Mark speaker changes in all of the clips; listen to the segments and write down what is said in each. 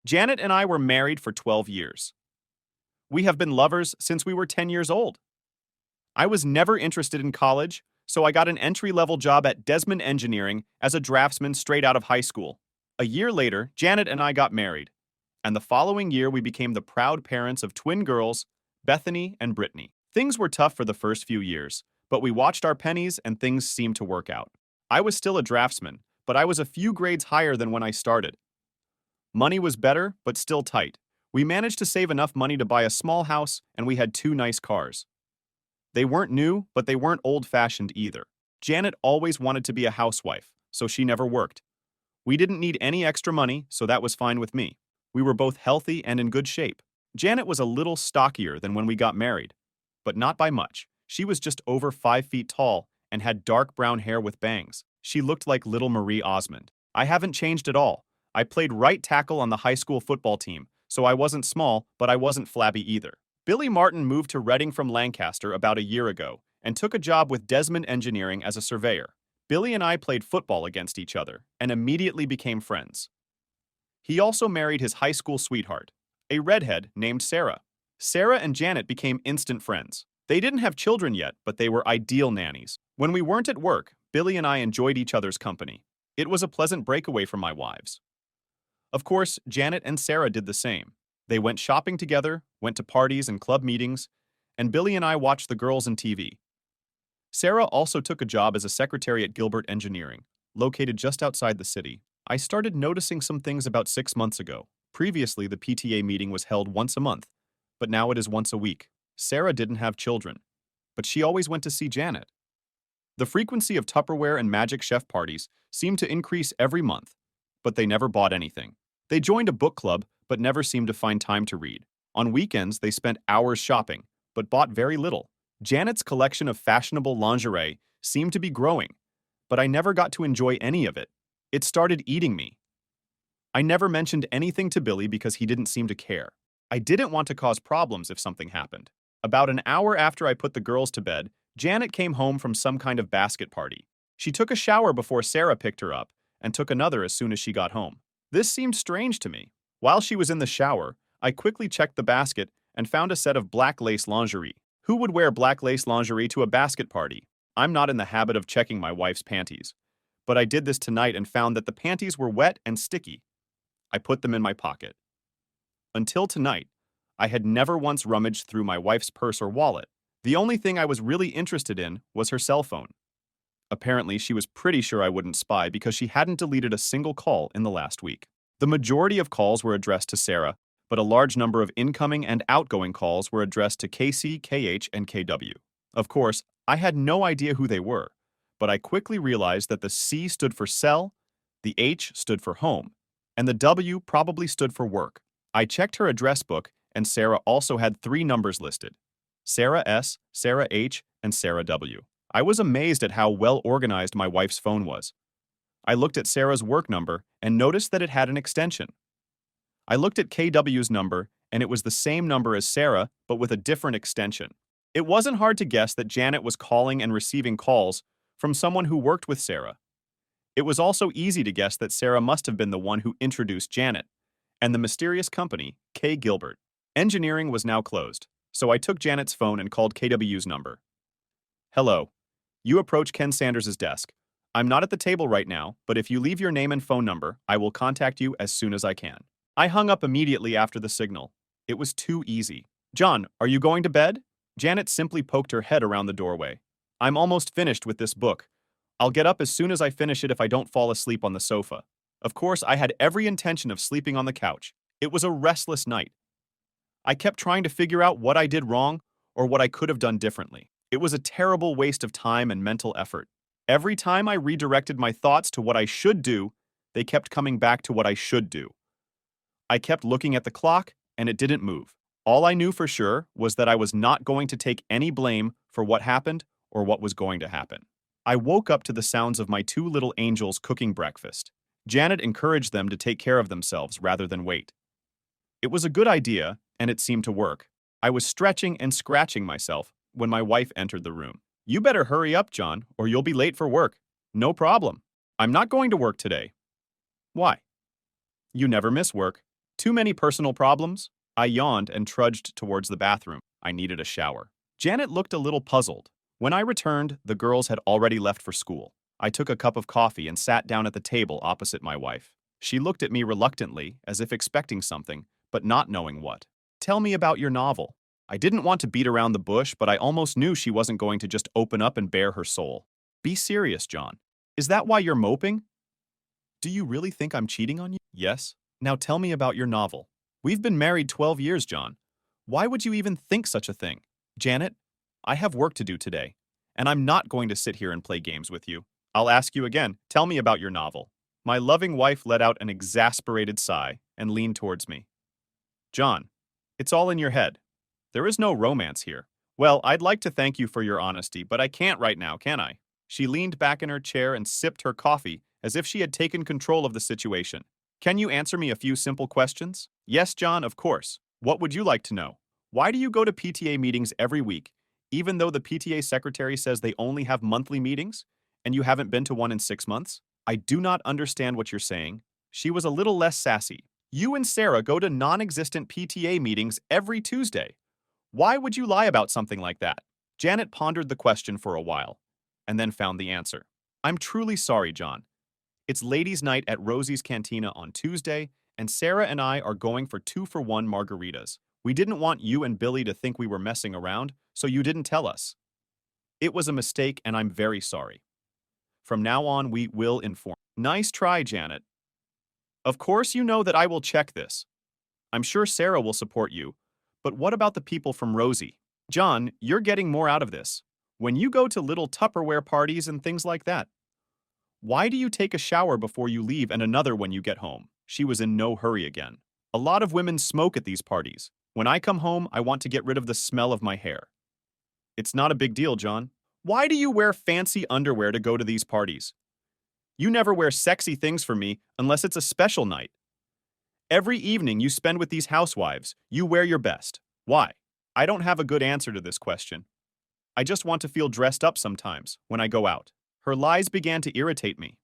Speaker 1: Janet and I were married for 12 years. We have been lovers since we were 10 years old. I was never interested in college, so I got an entry-level job at Desmond Engineering as a draftsman straight out of high school. A year later, Janet and I got married, and the following year we became the proud parents of twin girls, Bethany and Brittany. Things were tough for the first few years, but we watched our pennies and things seemed to work out. I was still a draftsman, but I was a few grades higher than when I started. Money was better, but still tight. We managed to save enough money to buy a small house, and we had two nice cars. They weren't new, but they weren't old-fashioned either. Janet always wanted to be a housewife, so she never worked. We didn't need any extra money, so that was fine with me. We were both healthy and in good shape. Janet was a little stockier than when we got married, but not by much. She was just over 5 feet tall and had dark brown hair with bangs. She looked like little Marie Osmond. I haven't changed at all. I played right tackle on the high school football team, so I wasn't small, but I wasn't flabby either. Billy Martin moved to Reading from Lancaster about a year ago and took a job with Desmond Engineering as a surveyor. Billy and I played football against each other and immediately became friends. He also married his high school sweetheart, a redhead named Sarah. Sarah and Janet became instant friends. They didn't have children yet, but they were ideal nannies. When we weren't at work, Billy and I enjoyed each other's company. It was a pleasant breakaway from my wives. Of course, Janet and Sarah did the same. They went shopping together, went to parties and club meetings, and Billy and I watched the girls and TV. Sarah also took a job as a secretary at Gilbert Engineering, located just outside the city. I started noticing some things about 6 months ago. Previously, the PTA meeting was held once a month, but now it is once a week. Sarah didn't have children, but she always went to see Janet. The frequency of Tupperware and Magic Chef parties seemed to increase every month, but they never bought anything. They joined a book club, but never seemed to find time to read. On weekends, they spent hours shopping, but bought very little. Janet's collection of fashionable lingerie seemed to be growing, but I never got to enjoy any of it. It started eating me. I never mentioned anything to Billy because he didn't seem to care. I didn't want to cause problems if something happened. About an hour after I put the girls to bed, Janet came home from some kind of basket party. She took a shower before Sarah picked her up and took another as soon as she got home. This seemed strange to me. While she was in the shower, I quickly checked the basket and found a set of black lace lingerie. Who would wear black lace lingerie to a basket party? I'm not in the habit of checking my wife's panties, but I did this tonight and found that the panties were wet and sticky. I put them in my pocket. Until tonight, I had never once rummaged through my wife's purse or wallet. The only thing I was really interested in was her cell phone. Apparently, she was pretty sure I wouldn't spy because she hadn't deleted a single call in the last week. The majority of calls were addressed to Sarah, but a large number of incoming and outgoing calls were addressed to KC, KH, and KW. Of course, I had no idea who they were, but I quickly realized that the C stood for cell, the H stood for home, and the W probably stood for work. I checked her address book, and Sarah also had 3 numbers listed: Sarah S, Sarah H, and Sarah W. I was amazed at how well organized my wife's phone was. I looked at Sarah's work number and noticed that it had an extension. I looked at KW's number, and it was the same number as Sarah, but with a different extension. It wasn't hard to guess that Janet was calling and receiving calls from someone who worked with Sarah. It was also easy to guess that Sarah must have been the one who introduced Janet and the mysterious company, K. Gilbert. Engineering was now closed, so I took Janet's phone and called KW's number. Hello. You approach Ken Sanders' desk. I'm not at the table right now, but if you leave your name and phone number, I will contact you as soon as I can. I hung up immediately after the signal. It was too easy. John, are you going to bed? Janet simply poked her head around the doorway. I'm almost finished with this book. I'll get up as soon as I finish it if I don't fall asleep on the sofa. Of course, I had every intention of sleeping on the couch. It was a restless night. I kept trying to figure out what I did wrong or what I could have done differently. It was a terrible waste of time and mental effort. Every time I redirected my thoughts to what I should do, they kept coming back to what I should do. I kept looking at the clock, and it didn't move. All I knew for sure was that I was not going to take any blame for what happened or what was going to happen. I woke up to the sounds of my 2 little angels cooking breakfast. Janet encouraged them to take care of themselves rather than wait. It was a good idea, and it seemed to work. I was stretching and scratching myself when my wife entered the room. You better hurry up, John, or you'll be late for work. No problem. I'm not going to work today. Why? You never miss work. Too many personal problems? I yawned and trudged towards the bathroom. I needed a shower. Janet looked a little puzzled. When I returned, the girls had already left for school. I took a cup of coffee and sat down at the table opposite my wife. She looked at me reluctantly, as if expecting something, but not knowing what. Tell me about your novel. I didn't want to beat around the bush, but I almost knew she wasn't going to just open up and bare her soul. Be serious, John. Is that why you're moping? Do you really think I'm cheating on you? Yes. Now tell me about your novel. We've been married 12 years, John. Why would you even think such a thing? Janet, I have work to do today, and I'm not going to sit here and play games with you. I'll ask you again, tell me about your novel. My loving wife let out an exasperated sigh and leaned towards me. John, it's all in your head. There is no romance here. Well, I'd like to thank you for your honesty, but I can't right now, can I? She leaned back in her chair and sipped her coffee as if she had taken control of the situation. Can you answer me a few simple questions? Yes, John, of course. What would you like to know? Why do you go to PTA meetings every week, even though the PTA secretary says they only have monthly meetings, and you haven't been to one in 6 months? I do not understand what you're saying. She was a little less sassy. You and Sarah go to non-existent PTA meetings every Tuesday. Why would you lie about something like that? Janet pondered the question for a while, and then found the answer. I'm truly sorry, John. It's ladies' night at Rosie's Cantina on Tuesday, and Sarah and I are going for 2-for-1 margaritas. We didn't want you and Billy to think we were messing around, so you didn't tell us. It was a mistake, and I'm very sorry. From now on, we will inform. Nice try, Janet. Of course you know that I will check this. I'm sure Sarah will support you, but what about the people from Rosie? John, you're getting more out of this. When you go to little Tupperware parties and things like that, why do you take a shower before you leave and another when you get home? She was in no hurry again. A lot of women smoke at these parties. When I come home, I want to get rid of the smell of my hair. It's not a big deal, John. Why do you wear fancy underwear to go to these parties? You never wear sexy things for me unless it's a special night. Every evening you spend with these housewives, you wear your best. Why? I don't have a good answer to this question. I just want to feel dressed up sometimes when I go out. Her lies began to irritate me.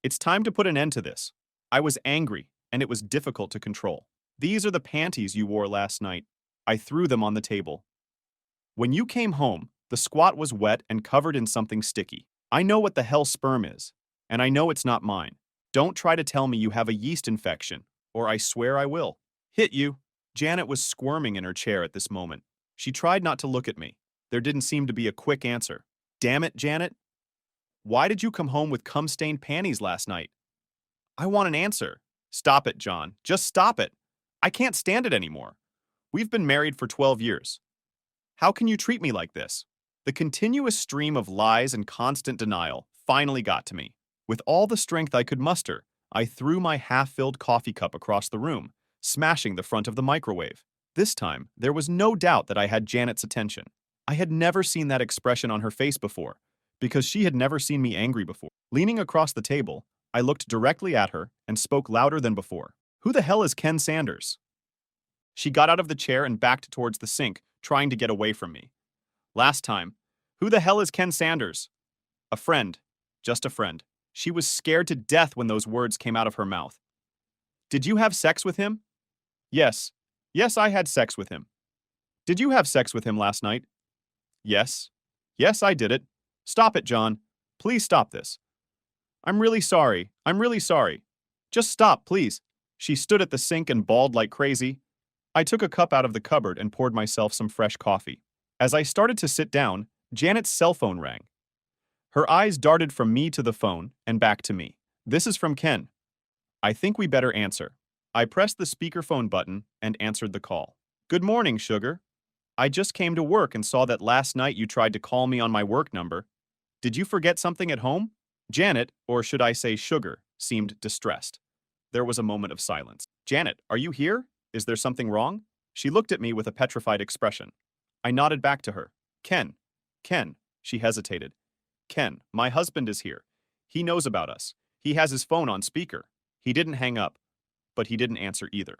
Speaker 1: It's time to put an end to this. I was angry, and it was difficult to control. These are the panties you wore last night. I threw them on the table. When you came home, the squat was wet and covered in something sticky. I know what the hell sperm is, and I know it's not mine. Don't try to tell me you have a yeast infection, or I swear I will. Hit you. Janet was squirming in her chair at this moment. She tried not to look at me. There didn't seem to be a quick answer. Damn it, Janet. Why did you come home with cum-stained panties last night? I want an answer. Stop it, John. Just stop it. I can't stand it anymore. We've been married for 12 years. How can you treat me like this? The continuous stream of lies and constant denial finally got to me. With all the strength I could muster, I threw my half-filled coffee cup across the room, smashing the front of the microwave. This time, there was no doubt that I had Janet's attention. I had never seen that expression on her face before, because she had never seen me angry before. Leaning across the table, I looked directly at her and spoke louder than before. Who the hell is Ken Sanders? She got out of the chair and backed towards the sink, trying to get away from me. Last time, who the hell is Ken Sanders? A friend. Just a friend. She was scared to death when those words came out of her mouth. Did you have sex with him? Yes. Yes, I had sex with him. Did you have sex with him last night? Yes. Yes, I did it. Stop it, John. Please stop this. I'm really sorry. I'm really sorry. Just stop, please. She stood at the sink and bawled like crazy. I took a cup out of the cupboard and poured myself some fresh coffee. As I started to sit down, Janet's cell phone rang. Her eyes darted from me to the phone and back to me. This is from Ken. I think we better answer. I pressed the speakerphone button and answered the call. Good morning, sugar. I just came to work and saw that last night you tried to call me on my work number. Did you forget something at home? Janet, or should I say Sugar, seemed distressed. There was a moment of silence. Janet, are you here? Is there something wrong? She looked at me with a petrified expression. I nodded back to her. Ken. She hesitated. Ken, my husband is here. He knows about us. He has his phone on speaker. He didn't hang up, but he didn't answer either.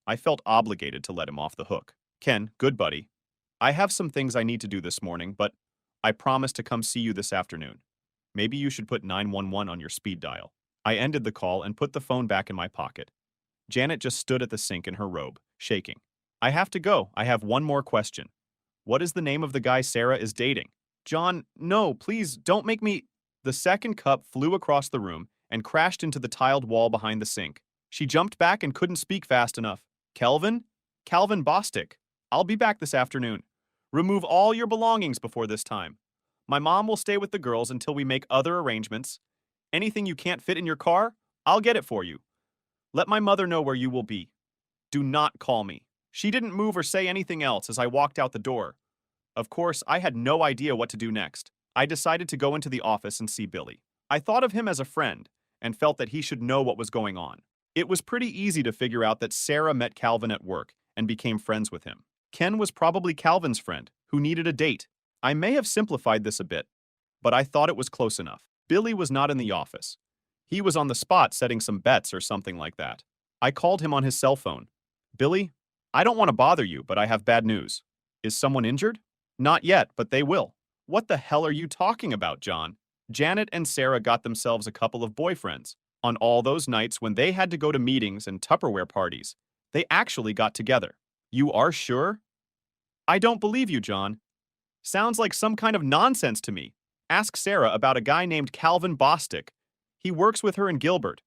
Speaker 1: I felt obligated to let him off the hook. Ken, good buddy. I have some things I need to do this morning, but I promise to come see you this afternoon. Maybe you should put 911 on your speed dial. I ended the call and put the phone back in my pocket. Janet just stood at the sink in her robe, shaking. I have to go. I have one more question. What is the name of the guy Sarah is dating? John, no, please don't make me. The second cup flew across the room and crashed into the tiled wall behind the sink. She jumped back and couldn't speak fast enough. Kelvin? Calvin Bostic. I'll be back this afternoon. Remove all your belongings before this time. My mom will stay with the girls until we make other arrangements. Anything you can't fit in your car, I'll get it for you. Let my mother know where you will be. Do not call me. She didn't move or say anything else as I walked out the door. Of course, I had no idea what to do next. I decided to go into the office and see Billy. I thought of him as a friend and felt that he should know what was going on. It was pretty easy to figure out that Sarah met Calvin at work and became friends with him. Ken was probably Calvin's friend, who needed a date. I may have simplified this a bit, but I thought it was close enough. Billy was not in the office. He was on the spot setting some bets or something like that. I called him on his cell phone. Billy, I don't want to bother you, but I have bad news. Is someone injured? Not yet, but they will. What the hell are you talking about, John? Janet and Sarah got themselves a couple of boyfriends. On all those nights when they had to go to meetings and Tupperware parties, they actually got together. You are sure? I don't believe you, John. Sounds like some kind of nonsense to me. Ask Sarah about a guy named Calvin Bostic. He works with her in Gilbert.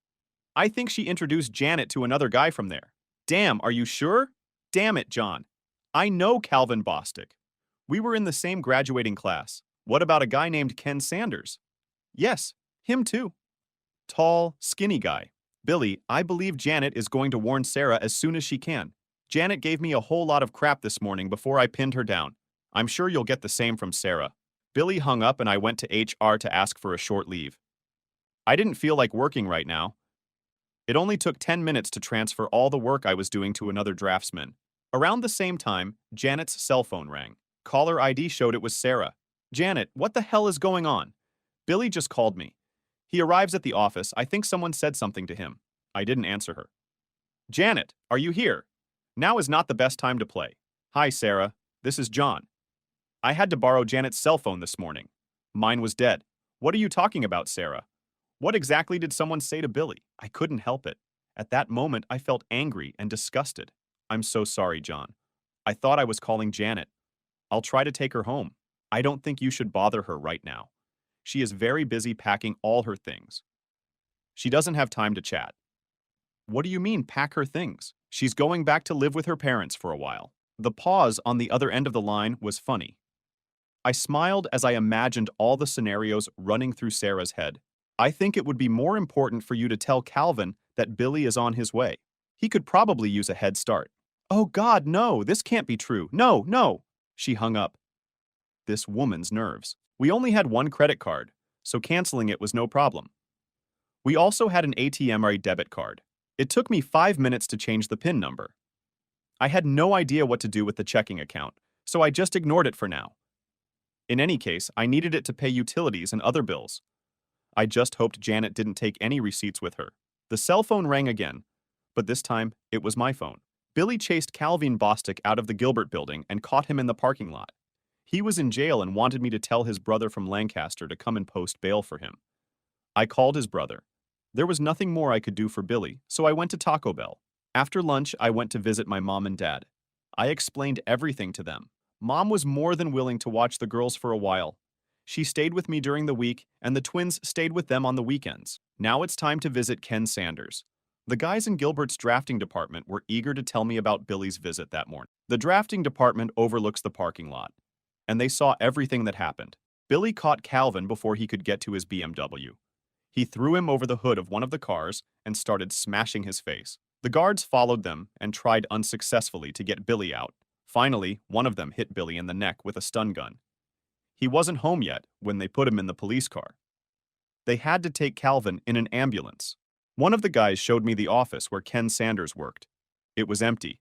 Speaker 1: I think she introduced Janet to another guy from there. Damn, are you sure? Damn it, John. I know Calvin Bostic. We were in the same graduating class. What about a guy named Ken Sanders? Yes, him too. Tall, skinny guy. Billy, I believe Janet is going to warn Sarah as soon as she can. Janet gave me a whole lot of crap this morning before I pinned her down. I'm sure you'll get the same from Sarah. Billy hung up and I went to HR to ask for a short leave. I didn't feel like working right now. It only took 10 minutes to transfer all the work I was doing to another draftsman. Around the same time, Janet's cell phone rang. Caller ID showed it was Sarah. Janet, what the hell is going on? Billy just called me. He arrives at the office. I think someone said something to him. I didn't answer her. Janet, are you here? Now is not the best time to play. Hi, Sarah. This is John. I had to borrow Janet's cell phone this morning. Mine was dead. What are you talking about, Sarah? What exactly did someone say to Billy? I couldn't help it. At that moment, I felt angry and disgusted. I'm so sorry, John. I thought I was calling Janet. I'll try to take her home. I don't think you should bother her right now. She is very busy packing all her things. She doesn't have time to chat. What do you mean, pack her things? She's going back to live with her parents for a while. The pause on the other end of the line was funny. I smiled as I imagined all the scenarios running through Sarah's head. I think it would be more important for you to tell Calvin that Billy is on his way. He could probably use a head start. Oh God, no, this can't be true. No, no. She hung up. This woman's nerves. We only had one credit card, so canceling it was no problem. We also had an ATM or a debit card. It took me 5 minutes to change the PIN number. I had no idea what to do with the checking account, so I just ignored it for now. In any case, I needed it to pay utilities and other bills. I just hoped Janet didn't take any receipts with her. The cell phone rang again, but this time it was my phone. Billy chased Calvin Bostic out of the Gilbert building and caught him in the parking lot. He was in jail and wanted me to tell his brother from Lancaster to come and post bail for him. I called his brother. There was nothing more I could do for Billy, so I went to Taco Bell. After lunch, I went to visit my mom and dad. I explained everything to them. Mom was more than willing to watch the girls for a while. She stayed with me during the week, and the twins stayed with them on the weekends. Now it's time to visit Ken Sanders. The guys in Gilbert's drafting department were eager to tell me about Billy's visit that morning. The drafting department overlooks the parking lot, and they saw everything that happened. Billy caught Calvin before he could get to his BMW. He threw him over the hood of one of the cars and started smashing his face. The guards followed them and tried unsuccessfully to get Billy out. Finally, one of them hit Billy in the neck with a stun gun. He wasn't home yet when they put him in the police car. They had to take Calvin in an ambulance. One of the guys showed me the office where Ken Sanders worked. It was empty.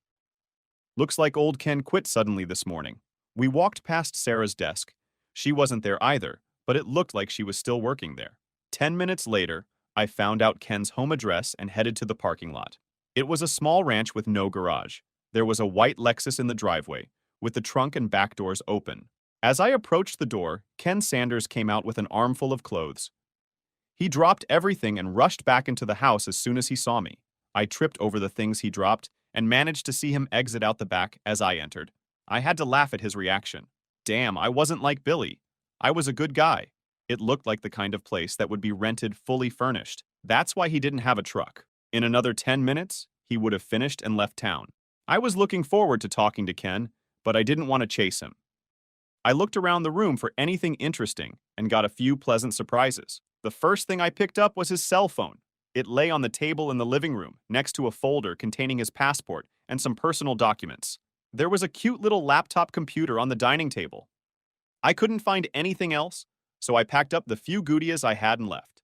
Speaker 1: Looks like old Ken quit suddenly this morning. We walked past Sarah's desk. She wasn't there either, but it looked like she was still working there. 10 minutes later, I found out Ken's home address and headed to the parking lot. It was a small ranch with no garage. There was a white Lexus in the driveway, with the trunk and back doors open. As I approached the door, Ken Sanders came out with an armful of clothes. He dropped everything and rushed back into the house as soon as he saw me. I tripped over the things he dropped and managed to see him exit out the back as I entered. I had to laugh at his reaction. Damn, I wasn't like Billy. I was a good guy. It looked like the kind of place that would be rented fully furnished. That's why he didn't have a truck. In another 10 minutes, he would have finished and left town. I was looking forward to talking to Ken, but I didn't want to chase him. I looked around the room for anything interesting and got a few pleasant surprises. The first thing I picked up was his cell phone. It lay on the table in the living room, next to a folder containing his passport and some personal documents. There was a cute little laptop computer on the dining table. I couldn't find anything else, so I packed up the few goodies I had and left.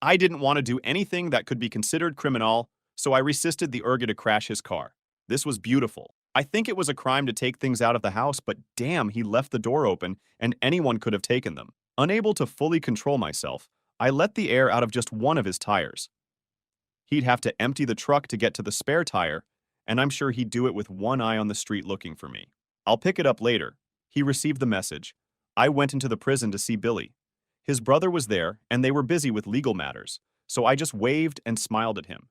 Speaker 1: I didn't want to do anything that could be considered criminal, so I resisted the urge to crash his car. This was beautiful. I think it was a crime to take things out of the house, but damn, he left the door open and anyone could have taken them. Unable to fully control myself, I let the air out of just one of his tires. He'd have to empty the truck to get to the spare tire, and I'm sure he'd do it with one eye on the street looking for me. I'll pick it up later. He received the message. I went into the prison to see Billy. His brother was there, and they were busy with legal matters, so I just waved and smiled at him.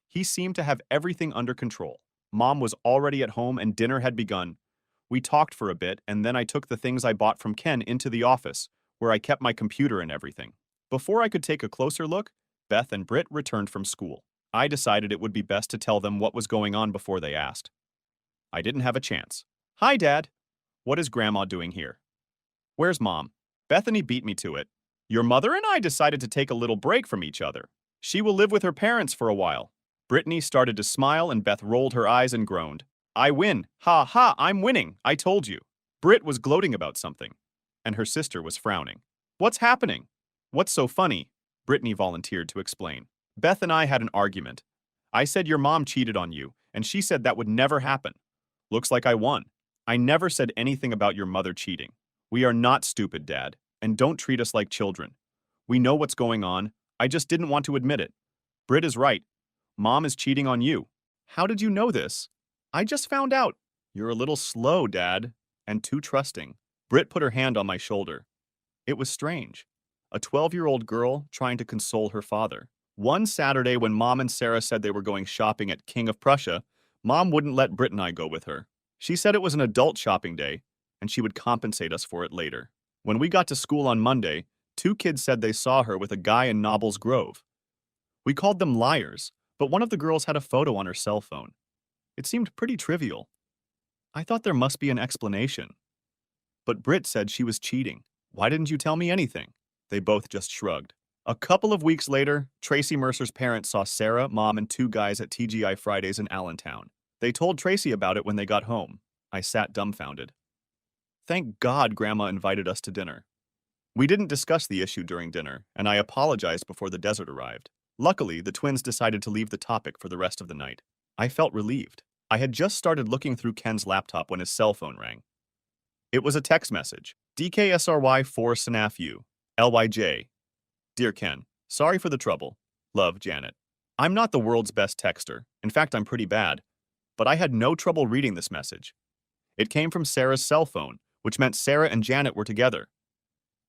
Speaker 1: He seemed to have everything under control. Mom was already at home and dinner had begun. We talked for a bit, and then I took the things I bought from Ken into the office, where I kept my computer and everything. Before I could take a closer look, Beth and Britt returned from school. I decided it would be best to tell them what was going on before they asked. I didn't have a chance. Hi, Dad. What is Grandma doing here? Where's Mom? Bethany beat me to it. Your mother and I decided to take a little break from each other. She will live with her parents for a while. Brittany started to smile and Beth rolled her eyes and groaned. I win. Ha ha, I'm winning. I told you. Britt was gloating about something, and her sister was frowning. What's happening? What's so funny? Brittany volunteered to explain. Beth and I had an argument. I said your mom cheated on you, and she said that would never happen. Looks like I won. I never said anything about your mother cheating. We are not stupid, Dad, and don't treat us like children. We know what's going on. I just didn't want to admit it. Britt is right. Mom is cheating on you. How did you know this? I just found out. You're a little slow, Dad, and too trusting. Britt put her hand on my shoulder. It was strange. A 12-year-old girl trying to console her father. One Saturday when Mom and Sarah said they were going shopping at King of Prussia, Mom wouldn't let Britt and I go with her. She said it was an adult shopping day, and she would compensate us for it later. When we got to school on Monday, 2 kids said they saw her with a guy in Nobles Grove. We called them liars, but one of the girls had a photo on her cell phone. It seemed pretty trivial. I thought there must be an explanation. But Britt said she was cheating. Why didn't you tell me anything? They both just shrugged. A couple of weeks later, Tracy Mercer's parents saw Sarah, Mom, and 2 guys at TGI Fridays in Allentown. They told Tracy about it when they got home. I sat dumbfounded. Thank God Grandma invited us to dinner. We didn't discuss the issue during dinner, and I apologized before the dessert arrived. Luckily, the twins decided to leave the topic for the rest of the night. I felt relieved. I had just started looking through Ken's laptop when his cell phone rang. It was a text message. DKSRY 4 SNAFU. LYJ. Dear Ken, sorry for the trouble. Love, Janet. I'm not the world's best texter. In fact, I'm pretty bad. But I had no trouble reading this message. It came from Sarah's cell phone, which meant Sarah and Janet were together.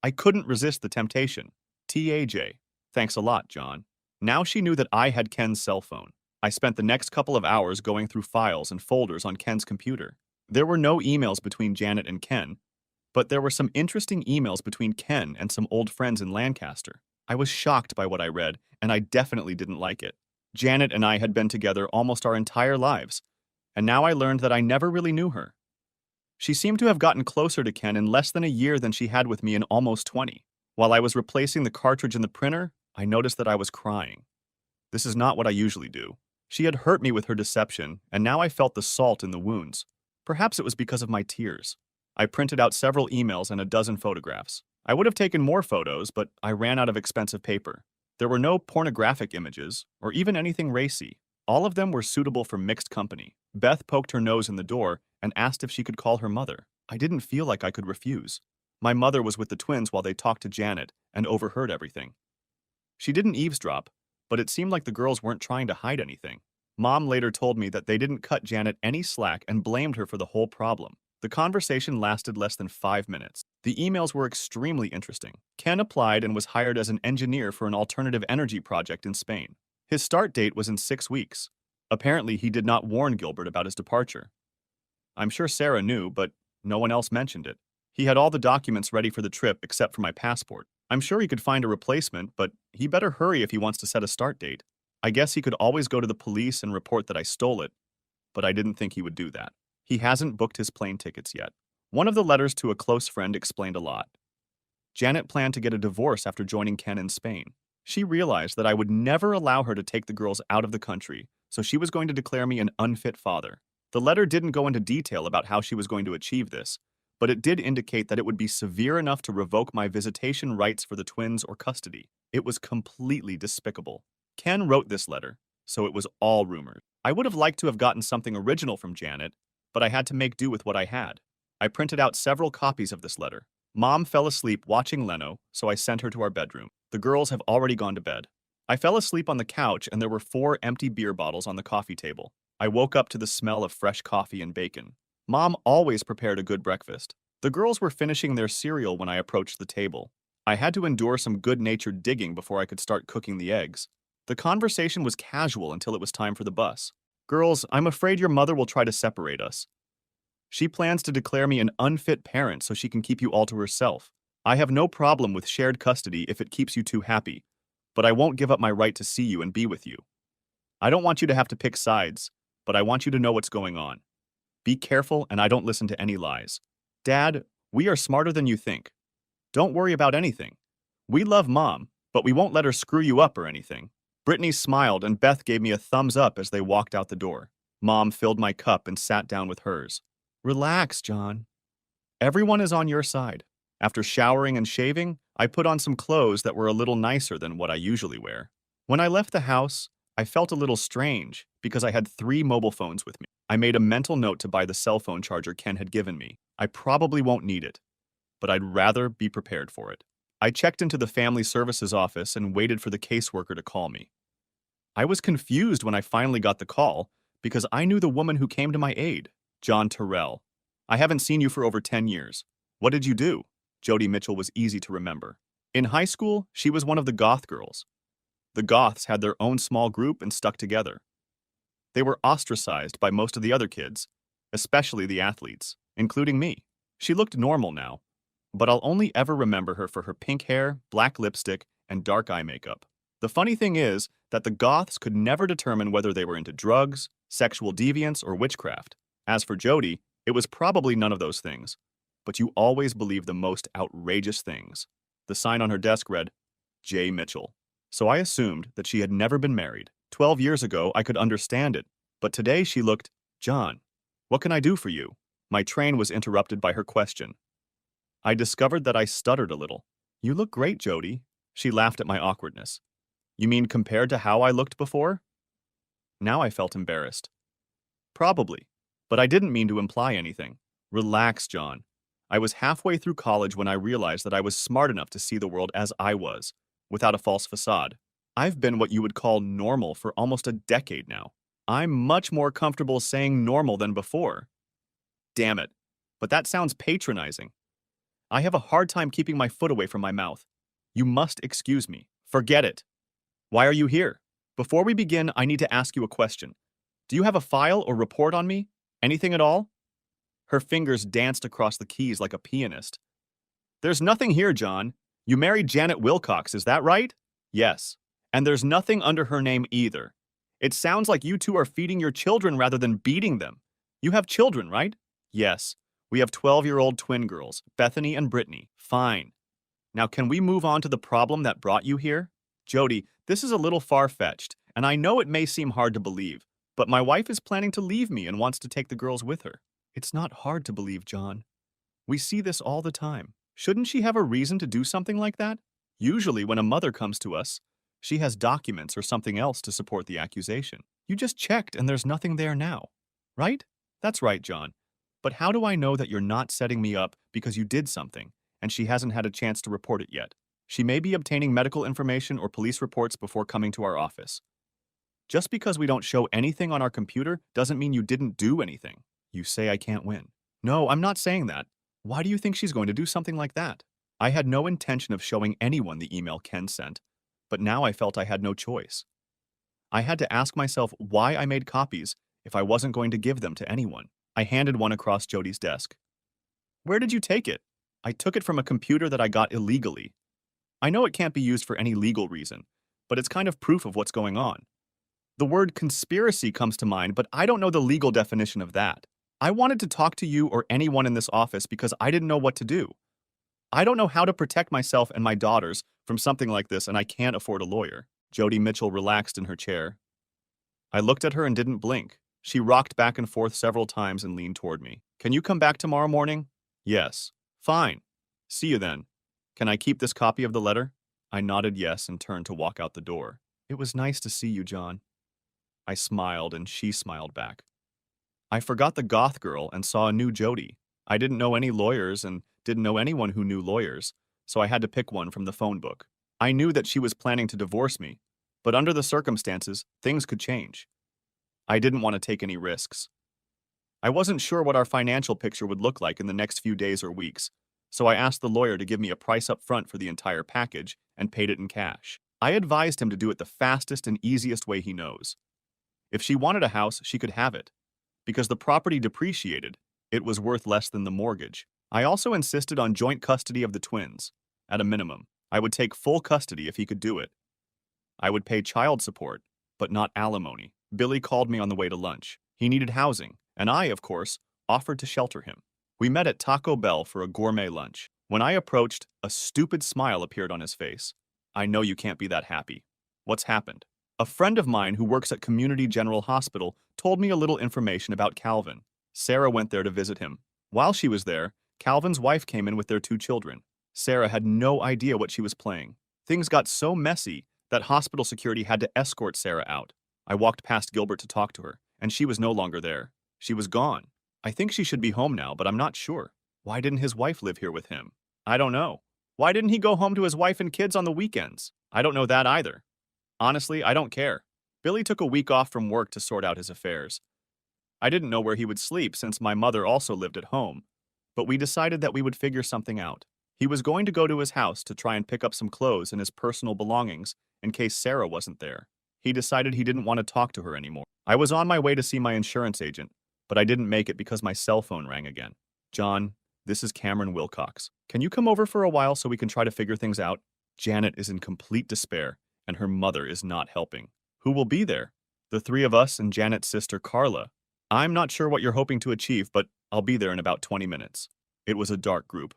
Speaker 1: I couldn't resist the temptation. TAJ. Thanks a lot, John. Now she knew that I had Ken's cell phone. I spent the next couple of hours going through files and folders on Ken's computer. There were no emails between Janet and Ken, but there were some interesting emails between Ken and some old friends in Lancaster. I was shocked by what I read, and I definitely didn't like it. Janet and I had been together almost our entire lives, and now I learned that I never really knew her. She seemed to have gotten closer to Ken in less than a year than she had with me in almost 20. While I was replacing the cartridge in the printer, I noticed that I was crying. This is not what I usually do. She had hurt me with her deception, and now I felt the salt in the wounds. Perhaps it was because of my tears. I printed out several emails and a dozen photographs. I would have taken more photos, but I ran out of expensive paper. There were no pornographic images, or even anything racy. All of them were suitable for mixed company. Beth poked her nose in the door and asked if she could call her mother. I didn't feel like I could refuse. My mother was with the twins while they talked to Janet and overheard everything. She didn't eavesdrop, but it seemed like the girls weren't trying to hide anything. Mom later told me that they didn't cut Janet any slack and blamed her for the whole problem. The conversation lasted less than 5 minutes. The emails were extremely interesting. Ken applied and was hired as an engineer for an alternative energy project in Spain. His start date was in 6 weeks. Apparently, he did not warn Gilbert about his departure. I'm sure Sarah knew, but no one else mentioned it. He had all the documents ready for the trip except for my passport. I'm sure he could find a replacement, but he better hurry if he wants to set a start date. I guess he could always go to the police and report that I stole it, but I didn't think he would do that. He hasn't booked his plane tickets yet. One of the letters to a close friend explained a lot. Janet planned to get a divorce after joining Ken in Spain. She realized that I would never allow her to take the girls out of the country, so she was going to declare me an unfit father. The letter didn't go into detail about how she was going to achieve this, but it did indicate that it would be severe enough to revoke my visitation rights for the twins or custody. It was completely despicable. Ken wrote this letter, so it was all rumored. I would have liked to have gotten something original from Janet, but I had to make do with what I had. I printed out several copies of this letter. Mom fell asleep watching Leno, so I sent her to our bedroom. The girls have already gone to bed. I fell asleep on the couch and there were 4 empty beer bottles on the coffee table. I woke up to the smell of fresh coffee and bacon. Mom always prepared a good breakfast. The girls were finishing their cereal when I approached the table. I had to endure some good-natured digging before I could start cooking the eggs. The conversation was casual until it was time for the bus. Girls, I'm afraid your mother will try to separate us. She plans to declare me an unfit parent so she can keep you all to herself. I have no problem with shared custody if it keeps you two happy, but I won't give up my right to see you and be with you. I don't want you to have to pick sides, but I want you to know what's going on. Be careful and I don't listen to any lies. Dad, we are smarter than you think. Don't worry about anything. We love Mom, but we won't let her screw you up or anything. Brittany smiled and Beth gave me a thumbs up as they walked out the door. Mom filled my cup and sat down with hers. Relax, John. Everyone is on your side. After showering and shaving, I put on some clothes that were a little nicer than what I usually wear. When I left the house, I felt a little strange because I had 3 mobile phones with me. I made a mental note to buy the cell phone charger Ken had given me. I probably won't need it, but I'd rather be prepared for it. I checked into the family services office and waited for the caseworker to call me. I was confused when I finally got the call because I knew the woman who came to my aid, John Terrell. I haven't seen you for over 10 years. What did you do? Jody Mitchell was easy to remember. In high school, she was one of the goth girls. The goths had their own small group and stuck together. They were ostracized by most of the other kids, especially the athletes, including me. She looked normal now, but I'll only ever remember her for her pink hair, black lipstick, and dark eye makeup. The funny thing is that the goths could never determine whether they were into drugs, sexual deviance, or witchcraft. As for Jody, it was probably none of those things. But you always believe the most outrageous things. The sign on her desk read, J. Mitchell. So I assumed that she had never been married. 12 years ago, I could understand it. But today she looked, John, what can I do for you? My train was interrupted by her question. I discovered that I stuttered a little. You look great, Jody. She laughed at my awkwardness. You mean compared to how I looked before? Now I felt embarrassed. Probably. But I didn't mean to imply anything. Relax, John. I was halfway through college when I realized that I was smart enough to see the world as I was, without a false facade. I've been what you would call normal for almost a decade now. I'm much more comfortable saying normal than before. Damn it. But that sounds patronizing. I have a hard time keeping my foot away from my mouth. You must excuse me. Forget it. Why are you here? Before we begin, I need to ask you a question. Do you have a file or report on me? Anything at all? Her fingers danced across the keys like a pianist. There's nothing here, John. You married Janet Wilcox, is that right? Yes. And there's nothing under her name either. It sounds like you two are feeding your children rather than beating them. You have children, right? Yes. We have 12-year-old twin girls, Bethany and Brittany. Fine. Now can we move on to the problem that brought you here? Jody, this is a little far-fetched, and I know it may seem hard to believe, but my wife is planning to leave me and wants to take the girls with her. It's not hard to believe, John. We see this all the time. Shouldn't she have a reason to do something like that? Usually when a mother comes to us, she has documents or something else to support the accusation. You just checked and there's nothing there now. Right? That's right, John. But how do I know that you're not setting me up because you did something and she hasn't had a chance to report it yet? She may be obtaining medical information or police reports before coming to our office. Just because we don't show anything on our computer doesn't mean you didn't do anything. You say I can't win. No, I'm not saying that. Why do you think she's going to do something like that? I had no intention of showing anyone the email Ken sent, but now I felt I had no choice. I had to ask myself why I made copies if I wasn't going to give them to anyone. I handed one across Jody's desk. Where did you take it? I took it from a computer that I got illegally. I know it can't be used for any legal reason, but it's kind of proof of what's going on. The word conspiracy comes to mind, but I don't know the legal definition of that. I wanted to talk to you or anyone in this office because I didn't know what to do. I don't know how to protect myself and my daughters from something like this, and I can't afford a lawyer. Jody Mitchell relaxed in her chair. I looked at her and didn't blink. She rocked back and forth several times and leaned toward me. Can you come back tomorrow morning? Yes. Fine. See you then. Can I keep this copy of the letter? I nodded yes and turned to walk out the door. It was nice to see you, John. I smiled and she smiled back. I forgot the goth girl and saw a new Jody. I didn't know any lawyers and didn't know anyone who knew lawyers, so I had to pick one from the phone book. I knew that she was planning to divorce me, but under the circumstances, things could change. I didn't want to take any risks. I wasn't sure what our financial picture would look like in the next few days or weeks, so I asked the lawyer to give me a price up front for the entire package and paid it in cash. I advised him to do it the fastest and easiest way he knows. If she wanted a house, she could have it. Because the property depreciated, it was worth less than the mortgage. I also insisted on joint custody of the twins. At a minimum, I would take full custody if he could do it. I would pay child support, but not alimony. Billy called me on the way to lunch. He needed housing, and I, of course, offered to shelter him. We met at Taco Bell for a gourmet lunch. When I approached, a stupid smile appeared on his face. I know you can't be that happy. What's happened? A friend of mine who works at Community General Hospital told me a little information about Calvin. Sarah went there to visit him. While she was there, Calvin's wife came in with their 2 children. Sarah had no idea what she was playing. Things got so messy that hospital security had to escort Sarah out. I walked past Gilbert to talk to her, and she was no longer there. She was gone. I think she should be home now, but I'm not sure. Why didn't his wife live here with him? I don't know. Why didn't he go home to his wife and kids on the weekends? I don't know that either. Honestly, I don't care. Billy took a week off from work to sort out his affairs. I didn't know where he would sleep since my mother also lived at home, but we decided that we would figure something out. He was going to go to his house to try and pick up some clothes and his personal belongings in case Sarah wasn't there. He decided he didn't want to talk to her anymore. I was on my way to see my insurance agent, but I didn't make it because my cell phone rang again. John, this is Cameron Wilcox. Can you come over for a while so we can try to figure things out? Janet is in complete despair, and her mother is not helping. Who will be there? The 3 of us and Janet's sister, Carla. I'm not sure what you're hoping to achieve, but I'll be there in about 20 minutes. It was a dark group.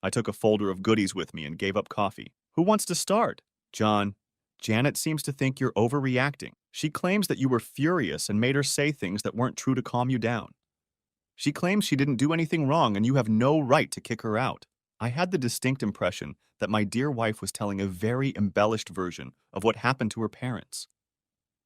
Speaker 1: I took a folder of goodies with me and gave up coffee. Who wants to start? John, Janet seems to think you're overreacting. She claims that you were furious and made her say things that weren't true to calm you down. She claims she didn't do anything wrong and you have no right to kick her out. I had the distinct impression that my dear wife was telling a very embellished version of what happened to her parents.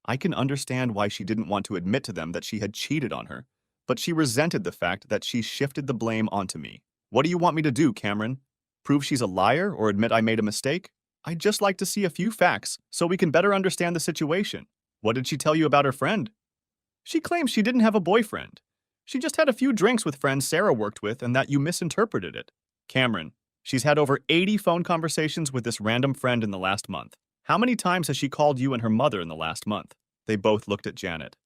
Speaker 1: I can understand why she didn't want to admit to them that she had cheated on her, but she resented the fact that she shifted the blame onto me. What do you want me to do, Cameron? Prove she's a liar or admit I made a mistake? I'd just like to see a few facts so we can better understand the situation. What did she tell you about her friend? She claims she didn't have a boyfriend. She just had a few drinks with friends Sarah worked with and that you misinterpreted it. Cameron, she's had over 80 phone conversations with this random friend in the last month. How many times has she called you and her mother in the last month? They both looked at Janet.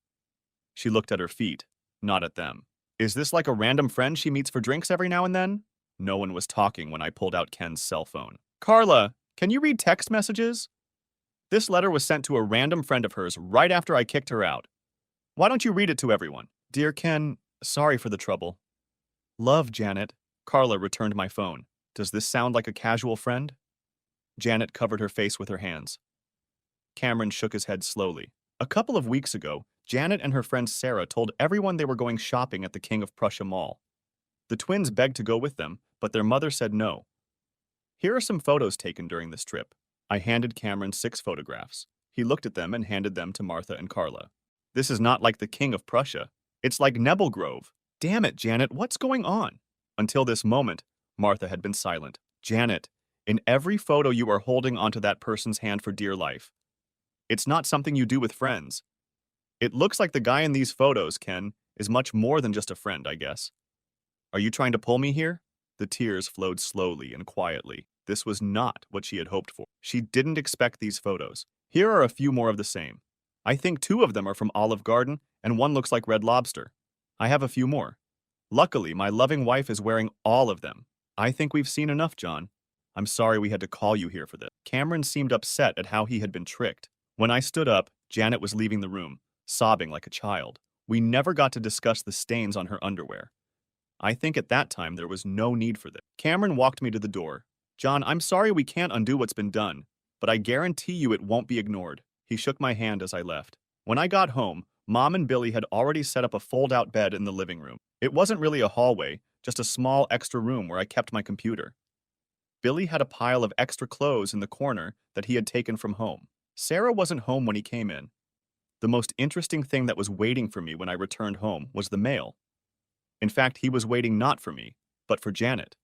Speaker 1: She looked at her feet, not at them. Is this like a random friend she meets for drinks every now and then? No one was talking when I pulled out Ken's cell phone. Carla, can you read text messages? This letter was sent to a random friend of hers right after I kicked her out. Why don't you read it to everyone? Dear Ken, sorry for the trouble. Love, Janet. Carla returned my phone. Does this sound like a casual friend? Janet covered her face with her hands. Cameron shook his head slowly. A couple of weeks ago, Janet and her friend Sarah told everyone they were going shopping at the King of Prussia Mall. The twins begged to go with them, but their mother said no. Here are some photos taken during this trip. I handed Cameron 6 photographs. He looked at them and handed them to Martha and Carla. This is not like the King of Prussia. It's like Nebelgrove. Damn it, Janet, what's going on? Until this moment, Martha had been silent. Janet, in every photo you are holding onto that person's hand for dear life. It's not something you do with friends. It looks like the guy in these photos, Ken, is much more than just a friend, I guess. Are you trying to pull me here? The tears flowed slowly and quietly. This was not what she had hoped for. She didn't expect these photos. Here are a few more of the same. I think two of them are from Olive Garden, and one looks like Red Lobster. I have a few more. Luckily, my loving wife is wearing all of them. I think we've seen enough, John. I'm sorry we had to call you here for this. Cameron seemed upset at how he had been tricked. When I stood up, Janet was leaving the room, sobbing like a child. We never got to discuss the stains on her underwear. I think at that time there was no need for this. Cameron walked me to the door. John, I'm sorry we can't undo what's been done, but I guarantee you it won't be ignored. He shook my hand as I left. When I got home, Mom and Billy had already set up a fold-out bed in the living room. It wasn't really a hallway, just a small extra room where I kept my computer. Billy had a pile of extra clothes in the corner that he had taken from home. Sarah wasn't home when he came in. The most interesting thing that was waiting for me when I returned home was the mail. In fact, he was waiting not for me, but for Janet.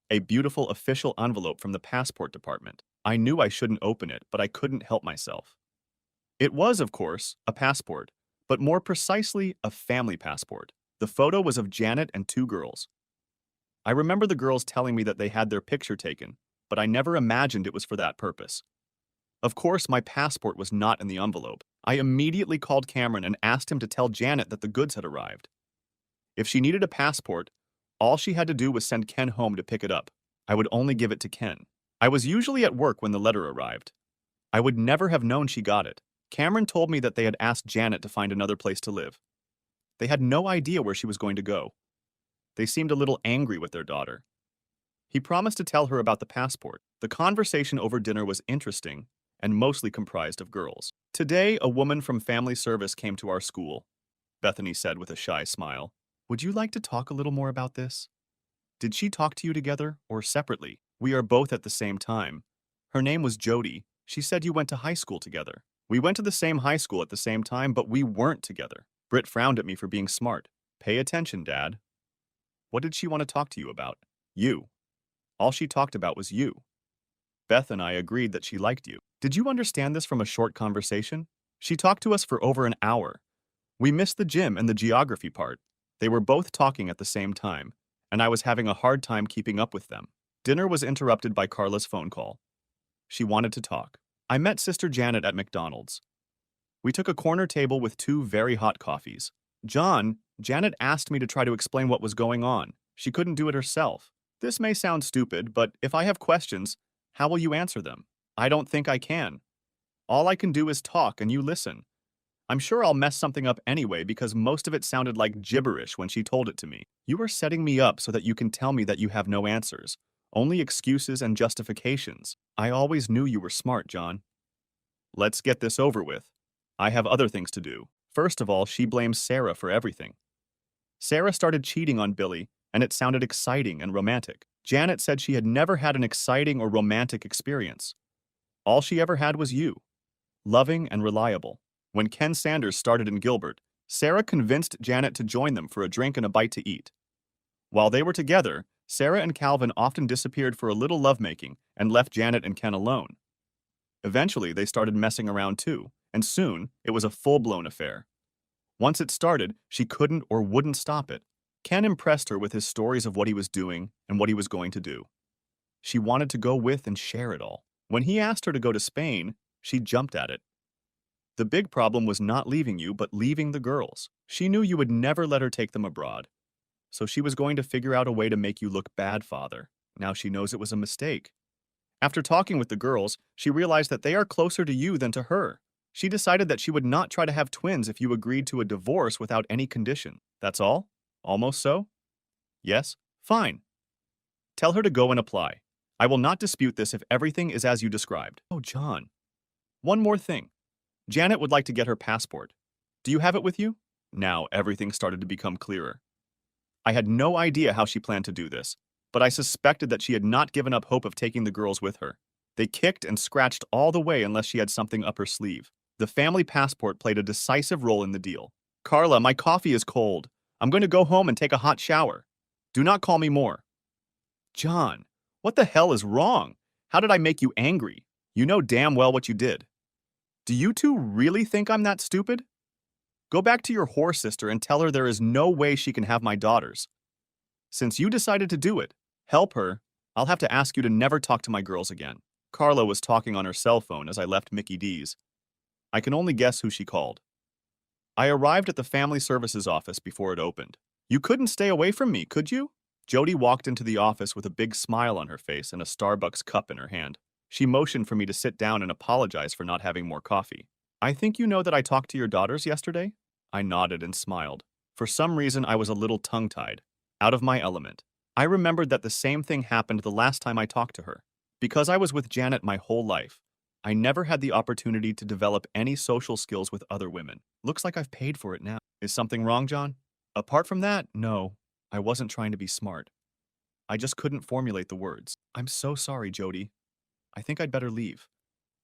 Speaker 1: A beautiful official envelope from the passport department. I knew I shouldn't open it, but I couldn't help myself. It was, of course, a passport, but more precisely, a family passport. The photo was of Janet and two girls. I remember the girls telling me that they had their picture taken, but I never imagined it was for that purpose. Of course, my passport was not in the envelope. I immediately called Cameron and asked him to tell Janet that the goods had arrived. If she needed a passport, all she had to do was send Ken home to pick it up. I would only give it to Ken. I was usually at work when the letter arrived. I would never have known she got it. Cameron told me that they had asked Janet to find another place to live. They had no idea where she was going to go. They seemed a little angry with their daughter. He promised to tell her about the passport. The conversation over dinner was interesting and mostly comprised of girls. Today, a woman from family service came to our school, Bethany said with a shy smile. Would you like to talk a little more about this? Did she talk to you together or separately? We are both at the same time. Her name was Jody. She said you went to high school together. We went to the same high school at the same time, but we weren't together. Britt frowned at me for being smart. Pay attention, Dad. What did she want to talk to you about? You. All she talked about was you. Beth and I agreed that she liked you. Did you understand this from a short conversation? She talked to us for over an hour. We missed the gym and the geography part. They were both talking at the same time, and I was having a hard time keeping up with them. Dinner was interrupted by Carla's phone call. She wanted to talk. I met Sister Janet at McDonald's. We took a corner table with two very hot coffees. Janet asked me to try to explain what was going on. She couldn't do it herself. This may sound stupid, but if I have questions, how will you answer them? I don't think I can. All I can do is talk and you listen. I'm sure I'll mess something up anyway because most of it sounded like gibberish when she told it to me. You are setting me up so that you can tell me that you have no answers. Only excuses and justifications. I always knew you were smart, John. Let's get this over with. I have other things to do. First of all, she blames Sarah for everything. Sarah started cheating on Billy, and it sounded exciting and romantic. Janet said she had never had an exciting or romantic experience. All she ever had was you. Loving and reliable. When Ken Sanders started in Gilbert, Sarah convinced Janet to join them for a drink and a bite to eat. While they were together, Sarah and Calvin often disappeared for a little lovemaking and left Janet and Ken alone. Eventually, they started messing around too, and soon, it was a full-blown affair. Once it started, she couldn't or wouldn't stop it. Ken impressed her with his stories of what he was doing and what he was going to do. She wanted to go with and share it all. When he asked her to go to Spain, she jumped at it. The big problem was not leaving you, but leaving the girls. She knew you would never let her take them abroad. So she was going to figure out a way to make you look bad, father. Now she knows it was a mistake. After talking with the girls, she realized that they are closer to you than to her. She decided that she would not try to have twins if you agreed to a divorce without any condition. That's all? Almost so? Yes? Fine. Tell her to go and apply. I will not dispute this if everything is as you described. Oh, John. One more thing. Janet would like to get her passport. Do you have it with you? Now everything started to become clearer. I had no idea how she planned to do this, but I suspected that she had not given up hope of taking the girls with her. They kicked and scratched all the way unless she had something up her sleeve. The family passport played a decisive role in the deal. Carla, my coffee is cold. I'm going to go home and take a hot shower. Do not call me more. John, what the hell is wrong? How did I make you angry? You know damn well what you did. Do you two really think I'm that stupid? Go back to your whore sister and tell her there is no way she can have my daughters. Since you decided to do it, help her. I'll have to ask you to never talk to my girls again. Carla was talking on her cell phone as I left Mickey D's. I can only guess who she called. I arrived at the family services office before it opened. You couldn't stay away from me, could you? Jody walked into the office with a big smile on her face and a Starbucks cup in her hand. She motioned for me to sit down and apologize for not having more coffee. I think you know that I talked to your daughters yesterday? I nodded and smiled. For some reason, I was a little tongue-tied, out of my element. I remembered that the same thing happened the last time I talked to her. Because I was with Janet my whole life, I never had the opportunity to develop any social skills with other women. Looks like I've paid for it now. Is something wrong, John? Apart from that, no. I wasn't trying to be smart. I just couldn't formulate the words. I'm so sorry, Jody. I think I'd better leave.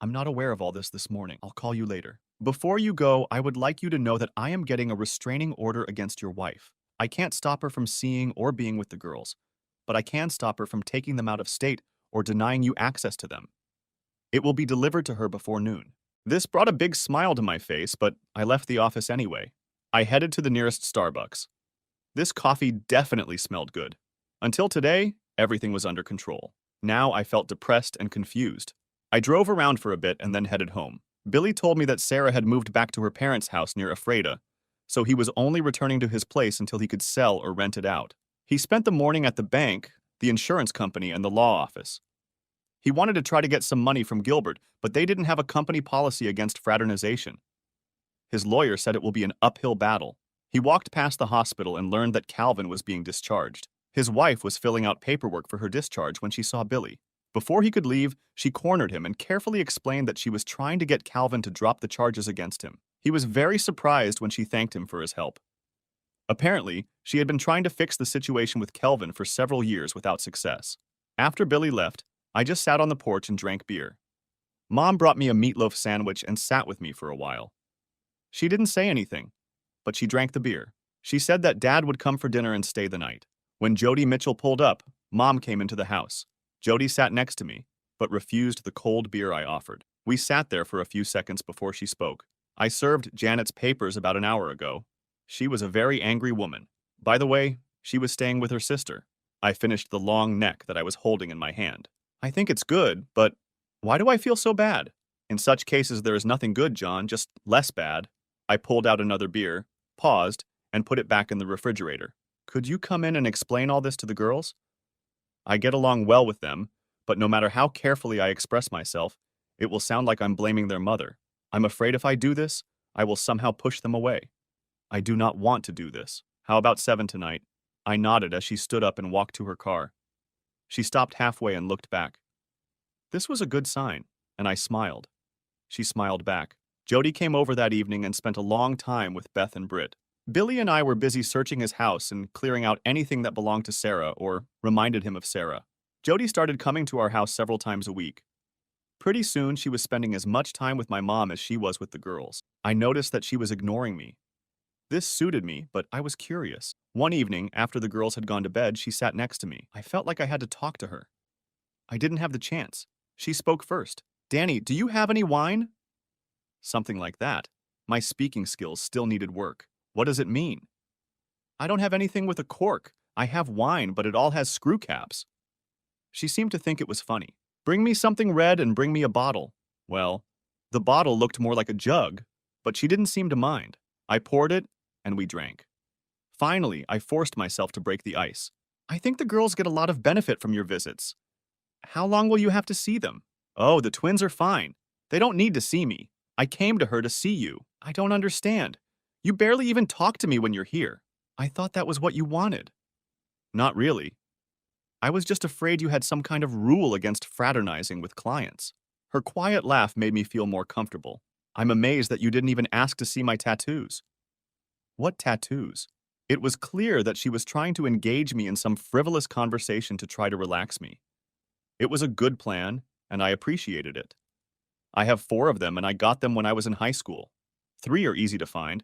Speaker 1: I'm not aware of all this morning. I'll call you later. Before you go, I would like you to know that I am getting a restraining order against your wife. I can't stop her from seeing or being with the girls, but I can stop her from taking them out of state or denying you access to them. It will be delivered to her before noon. This brought a big smile to my face, but I left the office anyway. I headed to the nearest Starbucks. This coffee definitely smelled good. Until today, everything was under control. Now I felt depressed and confused. I drove around for a bit and then headed home. Billy told me that Sarah had moved back to her parents' house near Ephrata, so he was only returning to his place until he could sell or rent it out. He spent the morning at the bank, the insurance company, and the law office. He wanted to try to get some money from Gilbert, but they didn't have a company policy against fraternization. His lawyer said it will be an uphill battle. He walked past the hospital and learned that Calvin was being discharged. His wife was filling out paperwork for her discharge when she saw Billy. Before he could leave, she cornered him and carefully explained that she was trying to get Calvin to drop the charges against him. He was very surprised when she thanked him for his help. Apparently, she had been trying to fix the situation with Kelvin for several years without success. After Billy left, I just sat on the porch and drank beer. Mom brought me a meatloaf sandwich and sat with me for a while. She didn't say anything, but she drank the beer. She said that Dad would come for dinner and stay the night. When Jody Mitchell pulled up, Mom came into the house. Jody sat next to me, but refused the cold beer I offered. We sat there for a few seconds before she spoke. I served Janet's papers about an hour ago. She was a very angry woman. By the way, she was staying with her sister. I finished the long neck that I was holding in my hand. I think it's good, but why do I feel so bad? In such cases, there is nothing good, John, just less bad. I pulled out another beer, paused, and put it back in the refrigerator. Could you come in and explain all this to the girls? I get along well with them, but no matter how carefully I express myself, it will sound like I'm blaming their mother. I'm afraid if I do this, I will somehow push them away. I do not want to do this. How about 7 tonight? I nodded as she stood up and walked to her car. She stopped halfway and looked back. This was a good sign, and I smiled. She smiled back. Jody came over that evening and spent a long time with Beth and Britt. Billy and I were busy searching his house and clearing out anything that belonged to Sarah or reminded him of Sarah. Jody started coming to our house several times a week. Pretty soon, she was spending as much time with my mom as she was with the girls. I noticed that she was ignoring me. This suited me, but I was curious. One evening, after the girls had gone to bed, she sat next to me. I felt like I had to talk to her. I didn't have the chance. She spoke first. Danny, do you have any wine? Something like that. My speaking skills still needed work. What does it mean? I don't have anything with a cork. I have wine, but it all has screw caps. She seemed to think it was funny. Bring me something red and bring me a bottle. Well, the bottle looked more like a jug, but she didn't seem to mind. I poured it, and we drank. Finally, I forced myself to break the ice. I think the girls get a lot of benefit from your visits. How long will you have to see them? Oh, the twins are fine. They don't need to see me. I came to her to see you. I don't understand. You barely even talk to me when you're here. I thought that was what you wanted. Not really. I was just afraid you had some kind of rule against fraternizing with clients. Her quiet laugh made me feel more comfortable. I'm amazed that you didn't even ask to see my tattoos. What tattoos? It was clear that she was trying to engage me in some frivolous conversation to try to relax me. It was a good plan, and I appreciated it. I have 4 of them, and I got them when I was in high school. 3 are easy to find,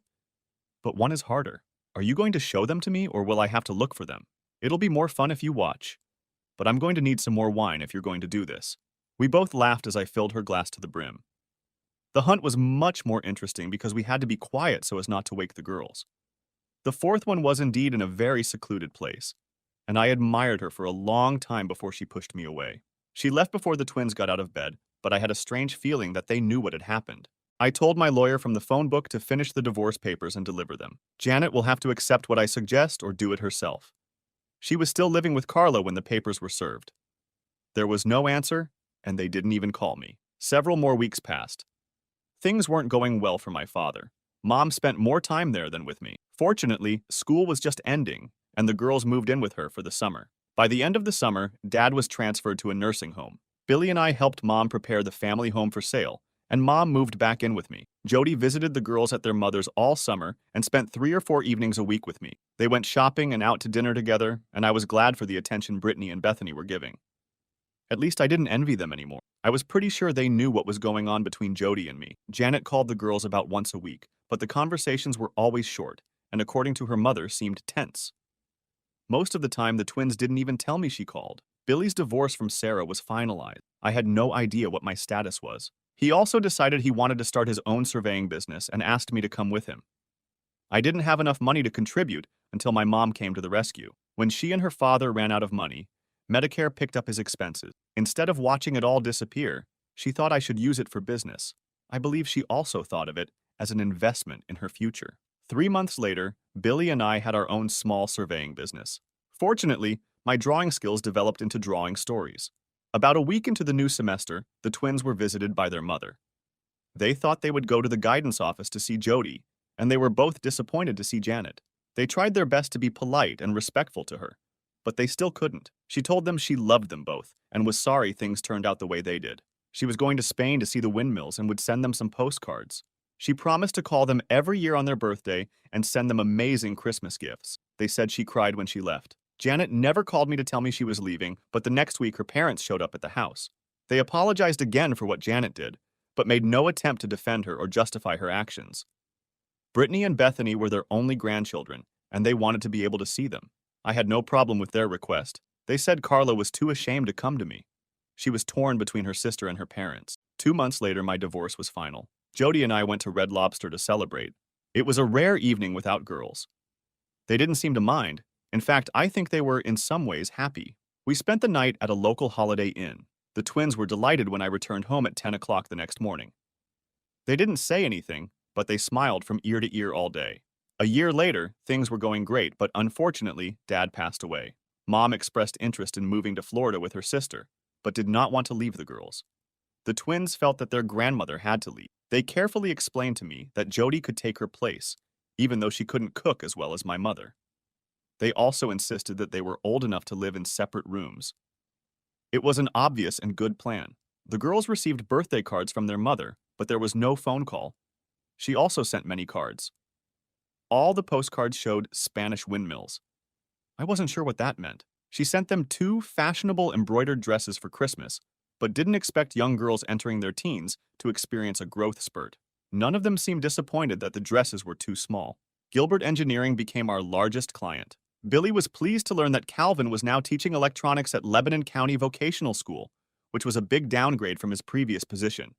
Speaker 1: but 1 is harder. Are you going to show them to me, or will I have to look for them? It'll be more fun if you watch, but I'm going to need some more wine if you're going to do this. We both laughed as I filled her glass to the brim. The hunt was much more interesting because we had to be quiet so as not to wake the girls. The 4th one was indeed in a very secluded place, and I admired her for a long time before she pushed me away. She left before the twins got out of bed, but I had a strange feeling that they knew what had happened. I told my lawyer from the phone book to finish the divorce papers and deliver them. Janet will have to accept what I suggest or do it herself. She was still living with Carla when the papers were served. There was no answer, and they didn't even call me. Several more weeks passed. Things weren't going well for my father. Mom spent more time there than with me. Fortunately, school was just ending, and the girls moved in with her for the summer. By the end of the summer, Dad was transferred to a nursing home. Billy and I helped Mom prepare the family home for sale, and Mom moved back in with me. Jody visited the girls at their mother's all summer and spent 3 or 4 evenings a week with me. They went shopping and out to dinner together, and I was glad for the attention Brittany and Bethany were giving. At least I didn't envy them anymore. I was pretty sure they knew what was going on between Jody and me. Janet called the girls about once a week, but the conversations were always short, and according to her mother, seemed tense. Most of the time, the twins didn't even tell me she called. Billy's divorce from Sarah was finalized. I had no idea what my status was. He also decided he wanted to start his own surveying business and asked me to come with him. I didn't have enough money to contribute until my mom came to the rescue. When she and her father ran out of money, Medicare picked up his expenses. Instead of watching it all disappear, she thought I should use it for business. I believe she also thought of it as an investment in her future. 3 months later, Billy and I had our own small surveying business. Fortunately, my drawing skills developed into drawing stories. About a week into the new semester, the twins were visited by their mother. They thought they would go to the guidance office to see Jody, and they were both disappointed to see Janet. They tried their best to be polite and respectful to her, but they still couldn't. She told them she loved them both and was sorry things turned out the way they did. She was going to Spain to see the windmills and would send them some postcards. She promised to call them every year on their birthday and send them amazing Christmas gifts. They said she cried when she left. Janet never called me to tell me she was leaving, but the next week her parents showed up at the house. They apologized again for what Janet did, but made no attempt to defend her or justify her actions. Brittany and Bethany were their only grandchildren, and they wanted to be able to see them. I had no problem with their request. They said Carla was too ashamed to come to me. She was torn between her sister and her parents. 2 months later, my divorce was final. Jody and I went to Red Lobster to celebrate. It was a rare evening without girls. They didn't seem to mind. In fact, I think they were in some ways happy. We spent the night at a local Holiday Inn. The twins were delighted when I returned home at 10 o'clock the next morning. They didn't say anything, but they smiled from ear to ear all day. A year later, things were going great, but unfortunately, Dad passed away. Mom expressed interest in moving to Florida with her sister, but did not want to leave the girls. The twins felt that their grandmother had to leave. They carefully explained to me that Jody could take her place, even though she couldn't cook as well as my mother. They also insisted that they were old enough to live in separate rooms. It was an obvious and good plan. The girls received birthday cards from their mother, but there was no phone call. She also sent many cards. All the postcards showed Spanish windmills. I wasn't sure what that meant. She sent them 2 fashionable embroidered dresses for Christmas, but didn't expect young girls entering their teens to experience a growth spurt. None of them seemed disappointed that the dresses were too small. Gilbert Engineering became our largest client. Billy was pleased to learn that Calvin was now teaching electronics at Lebanon County Vocational School, which was a big downgrade from his previous position.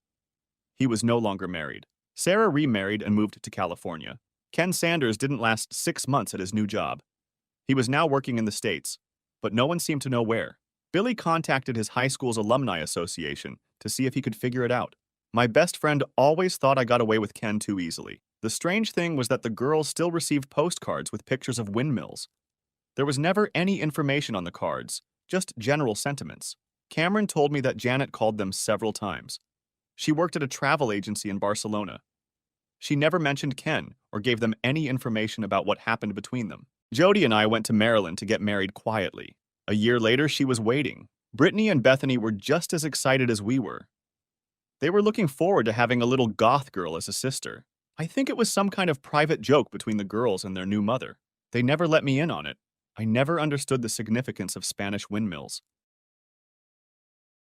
Speaker 1: He was no longer married. Sarah remarried and moved to California. Ken Sanders didn't last 6 months at his new job. He was now working in the States, but no one seemed to know where. Billy contacted his high school's alumni association to see if he could figure it out. My best friend always thought I got away with Ken too easily. The strange thing was that the girls still received postcards with pictures of windmills. There was never any information on the cards, just general sentiments. Cameron told me that Janet called them several times. She worked at a travel agency in Barcelona. She never mentioned Ken or gave them any information about what happened between them. Jody and I went to Maryland to get married quietly. A year later, she was waiting. Brittany and Bethany were just as excited as we were. They were looking forward to having a little goth girl as a sister. I think it was some kind of private joke between the girls and their new mother. They never let me in on it. I never understood the significance of Spanish windmills.